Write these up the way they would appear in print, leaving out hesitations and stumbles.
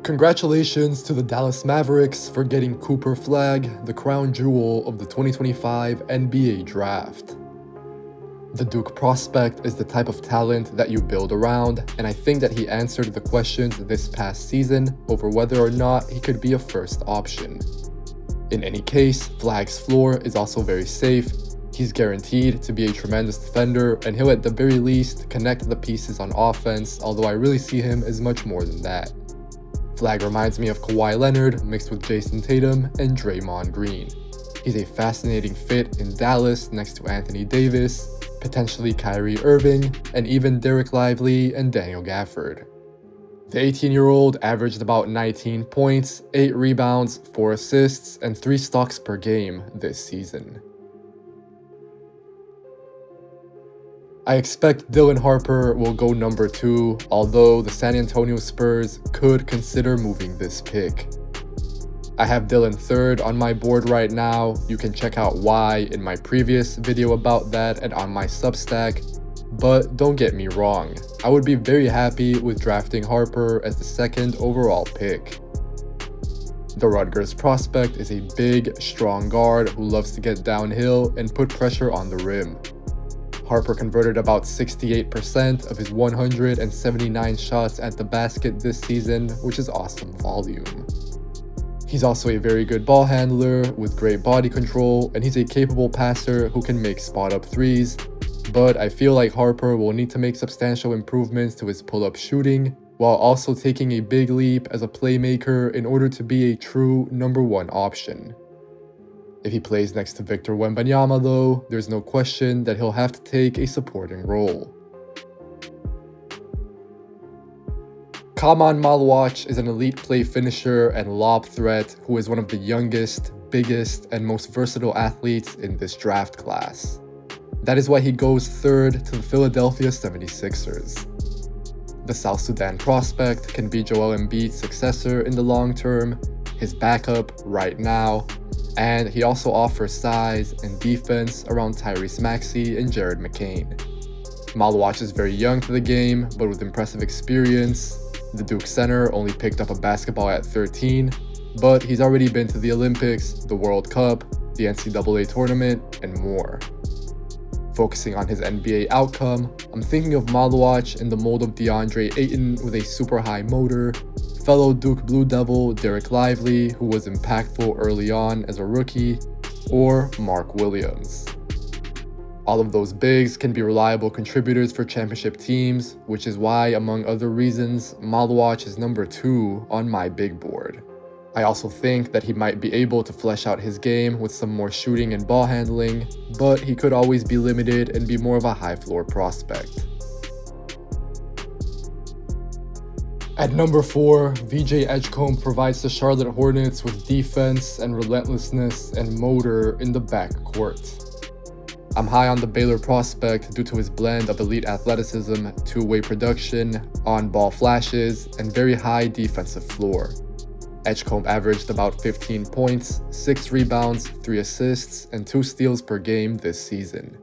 Congratulations to the Dallas Mavericks for getting Cooper Flagg, the crown jewel of the 2025 NBA Draft. The Duke prospect is the type of talent that you build around, and I think that he answered the questions this past season over whether or not he could be a first option. In any case, Flagg's floor is also very safe. He's guaranteed to be a tremendous defender, and he'll at the very least connect the pieces on offense, although I really see him as much more than that. Flagg reminds me of Kawhi Leonard mixed with Jason Tatum and Draymond Green. He's a fascinating fit in Dallas next to Anthony Davis, potentially Kyrie Irving, and even Dereck Lively and Daniel Gafford. The 18-year-old averaged about 19 points, 8 rebounds, 4 assists, and 3 stocks per game this season. I expect Dylan Harper will go number 2, although the San Antonio Spurs could consider moving this pick. I have Dylan 3rd on my board right now. You can check out why in my previous video about that and on my Substack, but don't get me wrong, I would be very happy with drafting Harper as the 2nd overall pick. The Rutgers prospect is a big, strong guard who loves to get downhill and put pressure on the rim. Harper converted about 68% of his 179 shots at the basket this season, which is awesome volume. He's also a very good ball handler with great body control, and he's a capable passer who can make spot-up threes, but I feel like Harper will need to make substantial improvements to his pull-up shooting, while also taking a big leap as a playmaker in order to be a true number 1 option. If he plays next to Victor Wembanyama though, there's no question that he'll have to take a supporting role. Khaman Maluach is an elite play finisher and lob threat who is one of the youngest, biggest, and most versatile athletes in this draft class. That is why he goes 3rd to the Philadelphia 76ers. The South Sudan prospect can be Joel Embiid's successor in the long term, his backup right now, and he also offers size and defense around Tyrese Maxey and Jared McCain. Maluach is very young to the game, but with impressive experience. The Duke center only picked up a basketball at 13, but he's already been to the Olympics, the World Cup, the NCAA tournament, and more. Focusing on his NBA outcome, I'm thinking of Maluach in the mold of DeAndre Ayton with a super high motor, fellow Duke Blue Devil Dereck Lively, who was impactful early on as a rookie, or Mark Williams. All of those bigs can be reliable contributors for championship teams, which is why, among other reasons, Maluach is number 2 on my big board. I also think that he might be able to flesh out his game with some more shooting and ball handling, but he could always be limited and be more of a high floor prospect. At number 4, VJ Edgecombe provides the Charlotte Hornets with defense and relentlessness and motor in the backcourt. I'm high on the Baylor prospect due to his blend of elite athleticism, two-way production, on-ball flashes, and very high defensive floor. Edgecombe averaged about 15 points, 6 rebounds, 3 assists, and 2 steals per game this season.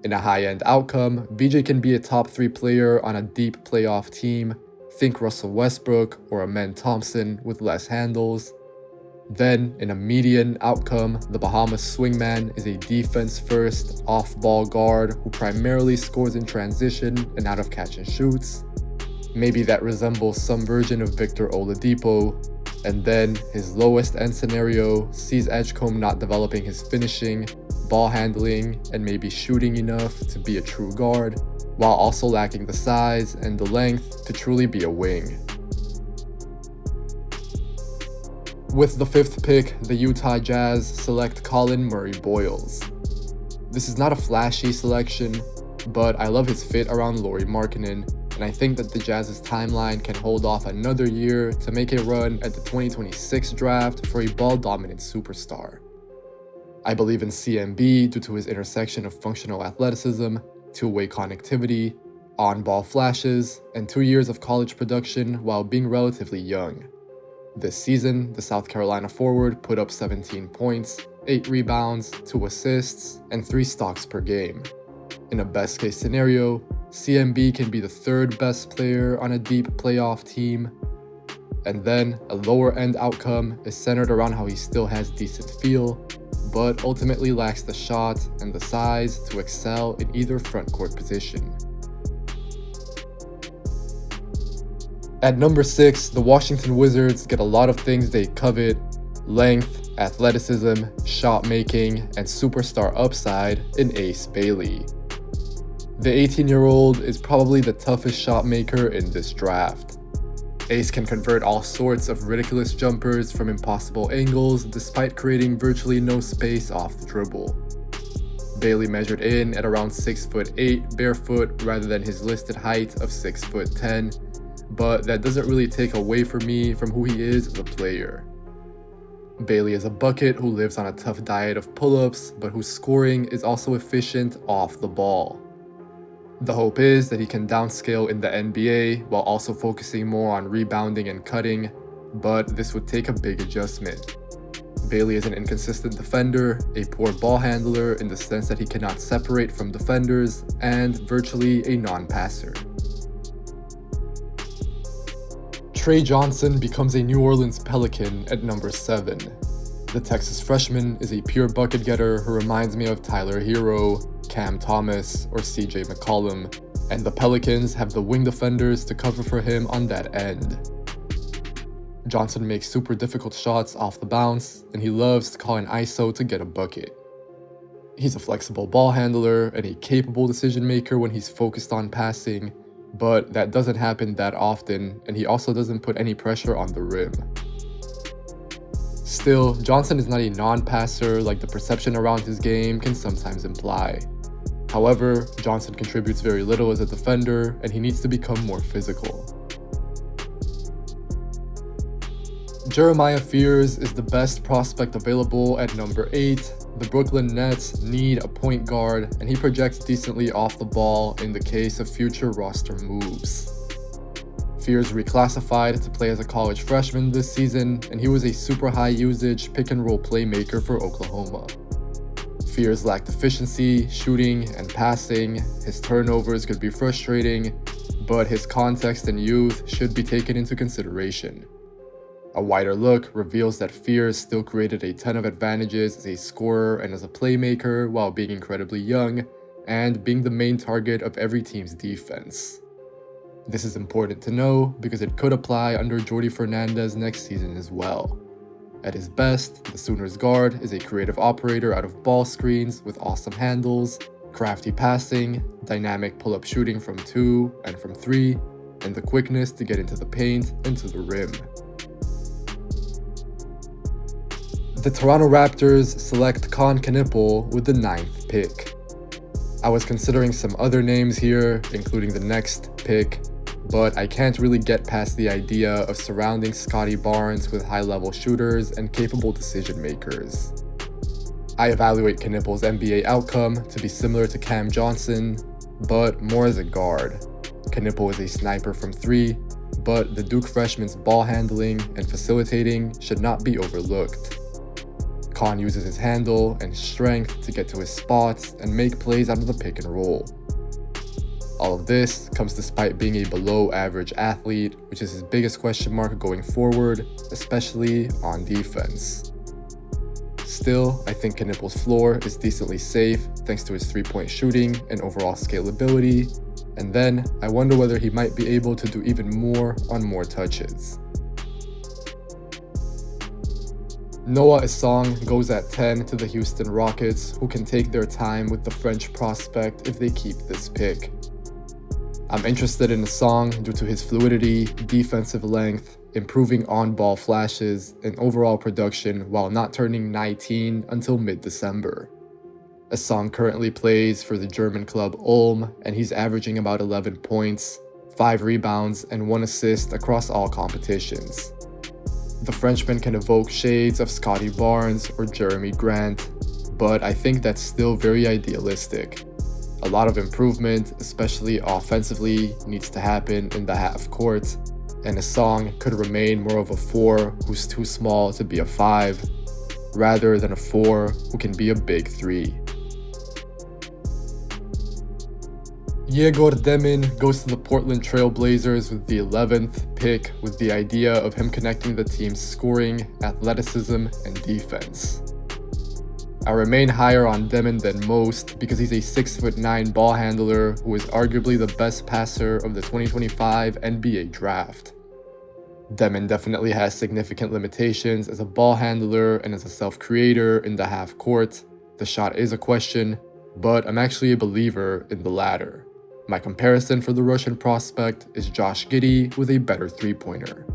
In a high-end outcome, VJ can be a top 3 player on a deep playoff team. Think Russell Westbrook or Amen Thompson with less handles. Then, in a median outcome, the Bahamas swingman is a defense-first, off-ball guard who primarily scores in transition and out of catch and shoots. Maybe that resembles some version of Victor Oladipo. And then, his lowest end scenario sees Edgecombe not developing his finishing, ball handling, and maybe shooting enough to be a true guard, while also lacking the size and the length to truly be a wing. With the 5th pick, the Utah Jazz select Collin Murray-Boyles. This is not a flashy selection, but I love his fit around Lauri Markkanen, and I think that the Jazz's timeline can hold off another year to make a run at the 2026 draft for a ball-dominant superstar. I believe in CMB due to his intersection of functional athleticism, two-way connectivity, on-ball flashes, and 2 years of college production while being relatively young. This season, the South Carolina forward put up 17 points, 8 rebounds, 2 assists, and 3 stocks per game. In a best-case scenario, CMB can be the 3rd best player on a deep playoff team. And then a lower end outcome is centered around how he still has decent feel, but ultimately lacks the shot and the size to excel in either front court position. At number 6, the Washington Wizards get a lot of things they covet: length, athleticism, shot making, and superstar upside in Ace Bailey. The 18-year-old is probably the toughest shot maker in this draft. Ace can convert all sorts of ridiculous jumpers from impossible angles despite creating virtually no space off the dribble. Bailey measured in at around 6'8" barefoot rather than his listed height of 6'10", but that doesn't really take away from who he is as a player. Bailey is a bucket who lives on a tough diet of pull-ups, but whose scoring is also efficient off the ball. The hope is that he can downscale in the NBA while also focusing more on rebounding and cutting, but this would take a big adjustment. Bailey is an inconsistent defender, a poor ball handler in the sense that he cannot separate from defenders, and virtually a non-passer. Trey Johnson becomes a New Orleans Pelican at number 7. The Texas freshman is a pure bucket getter who reminds me of Tyler Hero, Cam Thomas, or CJ McCollum, and the Pelicans have the wing defenders to cover for him on that end. Johnson makes super difficult shots off the bounce, and he loves to call an ISO to get a bucket. He's a flexible ball handler and a capable decision maker when he's focused on passing, but that doesn't happen that often, and he also doesn't put any pressure on the rim. Still, Johnson is not a non-passer like the perception around his game can sometimes imply. However, Johnson contributes very little as a defender, and he needs to become more physical. Jeremiah Fears is the best prospect available at number 8. The Brooklyn Nets need a point guard, and he projects decently off the ball in the case of future roster moves. Fears reclassified to play as a college freshman this season, and he was a super high usage pick-and-roll playmaker for Oklahoma. Fears lacked efficiency, shooting, and passing. His turnovers could be frustrating, but his context and youth should be taken into consideration. A wider look reveals that Fears still created a ton of advantages as a scorer and as a playmaker while being incredibly young and being the main target of every team's defense. This is important to know because it could apply under Jordi Fernandez next season as well. At his best, the Sooners guard is a creative operator out of ball screens with awesome handles, crafty passing, dynamic pull-up shooting from 2 and from 3, and the quickness to get into the paint and to the rim. The Toronto Raptors select Kon Knueppel with the 9th pick. I was considering some other names here, including the next pick, but I can't really get past the idea of surrounding Scottie Barnes with high-level shooters and capable decision makers. I evaluate Knueppel's NBA outcome to be similar to Cam Johnson, but more as a guard. Knueppel is a sniper from 3, but the Duke freshman's ball handling and facilitating should not be overlooked. Kon uses his handle and strength to get to his spots and make plays out of the pick and roll. All of this comes despite being a below-average athlete, which is his biggest question mark going forward, especially on defense. Still, I think Knueppel's floor is decently safe thanks to his three-point shooting and overall scalability, and then I wonder whether he might be able to do even more on more touches. Noa Essengue goes at 10 to the Houston Rockets, who can take their time with the French prospect if they keep this pick. I'm interested in Essengue due to his fluidity, defensive length, improving on-ball flashes, and overall production while not turning 19 until mid-December. Essengue currently plays for the German club Ulm, and he's averaging about 11 points, 5 rebounds, and 1 assist across all competitions. The Frenchman can evoke shades of Scottie Barnes or Jeremy Grant, but I think that's still very idealistic. A lot of improvement, especially offensively, needs to happen in the half court, and Essengue could remain more of a 4 who's too small to be a 5, rather than a 4 who can be a big 3. Egor Demin goes to the Portland Trail Blazers with the 11th pick, with the idea of him connecting the team's scoring, athleticism, and defense. I remain higher on Demin than most because he's a 6'9" ball handler who is arguably the best passer of the 2025 NBA draft. Demin definitely has significant limitations as a ball handler and as a self-creator in the half court. The shot is a question, but I'm actually a believer in the latter. My comparison for the Russian prospect is Josh Giddey with a better three-pointer.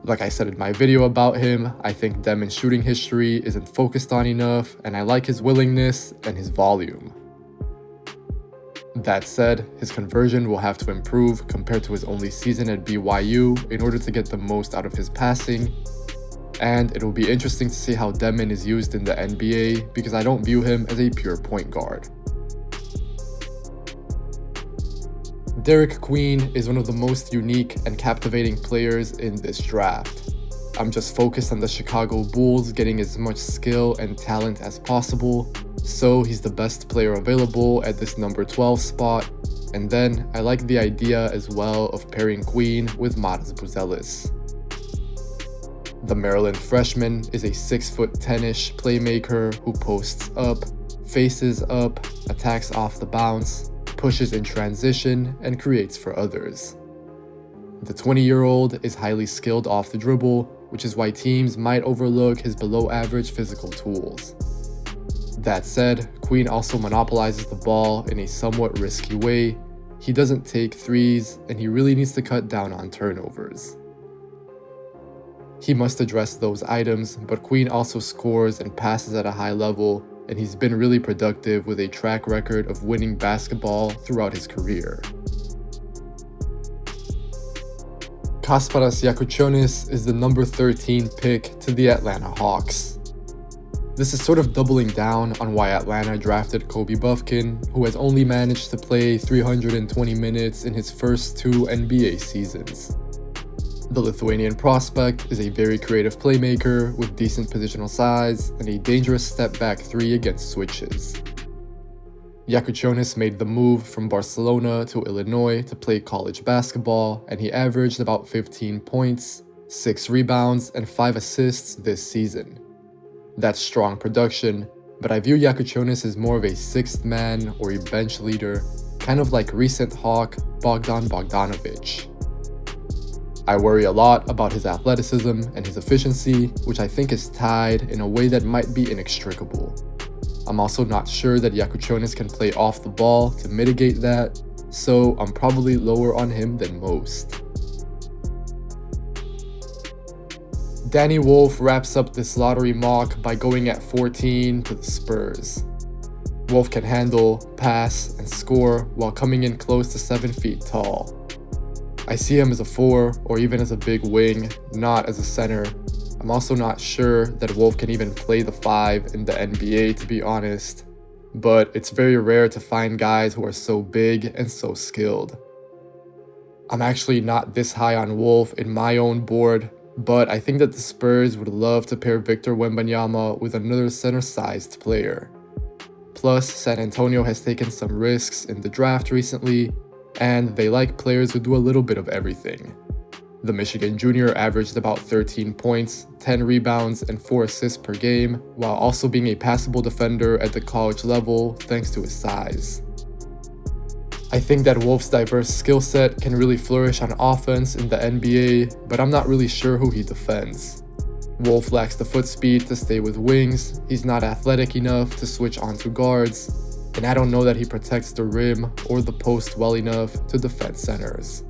Like I said in my video about him, I think Demin's shooting history isn't focused on enough, and I like his willingness and his volume. That said, his conversion will have to improve compared to his only season at BYU in order to get the most out of his passing, and it will be interesting to see how Demin is used in the NBA because I don't view him as a pure point guard. Derik Queen is one of the most unique and captivating players in this draft. I'm just focused on the Chicago Bulls getting as much skill and talent as possible, so he's the best player available at this number 12 spot, and then I like the idea as well of pairing Queen with Matas Buzelis. The Maryland freshman is a 6'10" playmaker who posts up, faces up, attacks off the bounce, pushes in transition, and creates for others. The 20-year-old is highly skilled off the dribble, which is why teams might overlook his below-average physical tools. That said, Queen also monopolizes the ball in a somewhat risky way. He doesn't take threes, and he really needs to cut down on turnovers. He must address those items, but Queen also scores and passes at a high level, and he's been really productive with a track record of winning basketball throughout his career. Kasparas Jakucionis is the number 13 pick to the Atlanta Hawks. This is sort of doubling down on why Atlanta drafted Kobe Bufkin, who has only managed to play 320 minutes in his first 2 NBA seasons. The Lithuanian prospect is a very creative playmaker with decent positional size and a dangerous step-back 3 against switches. Jakucionis made the move from Barcelona to Illinois to play college basketball, and he averaged about 15 points, 6 rebounds, and 5 assists this season. That's strong production, but I view Jakucionis as more of a sixth man or a bench leader, kind of like recent Hawk Bogdan Bogdanovic. I worry a lot about his athleticism and his efficiency, which I think is tied in a way that might be inextricable. I'm also not sure that Jakucionis can play off the ball to mitigate that, so I'm probably lower on him than most. Danny Wolf wraps up this lottery mock by going at 14 to the Spurs. Wolf can handle, pass, and score while coming in close to 7 feet tall. I see him as a 4 or even as a big wing, not as a center. I'm also not sure that Wolf can even play the 5 in the NBA, to be honest, but it's very rare to find guys who are so big and so skilled. I'm actually not this high on Wolf in my own board, but I think that the Spurs would love to pair Victor Wembanyama with another center-sized player. Plus, San Antonio has taken some risks in the draft recently, and they like players who do a little bit of everything. The Michigan junior averaged about 13 points, 10 rebounds, and 4 assists per game, while also being a passable defender at the college level thanks to his size. I think that Wolf's diverse skill set can really flourish on offense in the NBA, but I'm not really sure who he defends. Wolf lacks the foot speed to stay with wings, he's not athletic enough to switch onto guards, and I don't know that he protects the rim or the post well enough to defend centers.